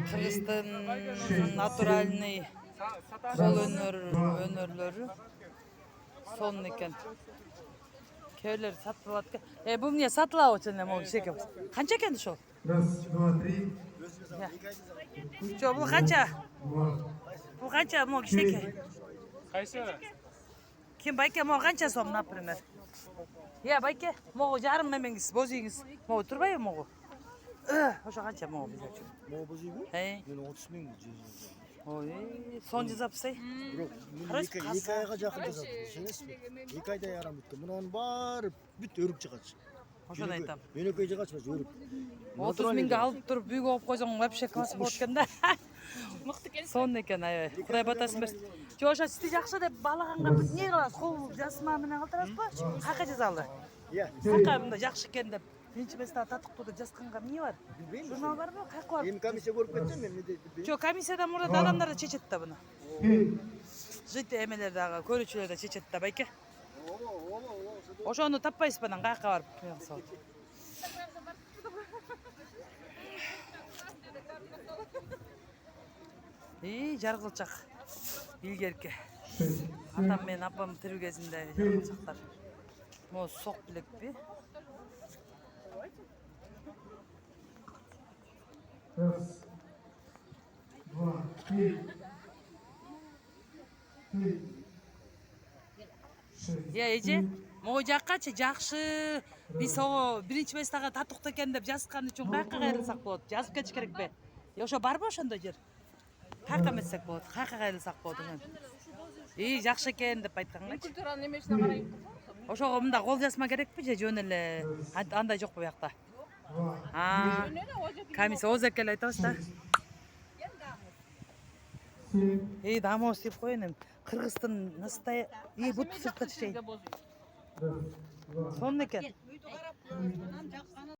Кыргыздын натуральный кол өнөрлөрү сонун экен. Көлөр сатып алат экен. Бул эмне сатылабы эчен могу кичеке? Канча экен ошол? Раз, два, три. Жо, бул канча? Бул канча могу кичеке? Кайсы? Ким байке могу канча сом, например? Байке, могу жарым немеңиз, боз үйүңүз. Могу турбайбы могу? Ошо канча могу бизче? Могу боз үйгү? Мен 30 миң жазып. Ой, сон жазапсыз. Бирок эки айга жакын жасап, ишенесизби? 2 айда ярам бүткөн. Мунун баары бүт өрүп чыгат. Ошону айтам. Мен 2 айга чыгат өрүп. 30 миңге алып туруп үйгө коюп койсоң вообще класс болот экен да. Мыкты экен. Сонун экен, аябай. Кудай батасын берсин. Жо, ошо сизди жакшы деп баалаганга бүт эмне кылабыз? Кол жазма менен калтырасызбы? Каяка жазалы? Каяка мындай жакшы экен деп. Биринчи месте татыктуу деп жазганга эмне бар? Журнал барбы? Каяка бар? Эми комиссия көрүп кетсем мен билбейм. Жо, комиссиядан мурда да адамдар да чечет да буну. Жыт эмелер дагы, көрүүчүлөр да чечет да, байке. Ошону таппайсызбы анан каяка барып? Жаргылчак. Илгерки. Атам менен апам тирүү кезинде жаргылчактар. Могу сок билекпи? Раз, два, три. Эже, могу жаккачы жакшы. Биз ого биринчи местага татыктуу экен деп жазган үчүн каяка кайрылсак болот? Жазып кетиш керекпи? Ошо барбы ошондой жер? Каяка эметсек болот? Каяка кайрылсак болот ошон? Жакшы экен деп айткангачы. Культуранын эмесине карайм. Ошого мында кол жазма керекпи же жөн эле андай жокпу буякта? Комиссия озек эле айтабыз да. Дамоз деп коеюн эми. Кыргыздын настоящий бут сыртка чечейин. Сонун экен.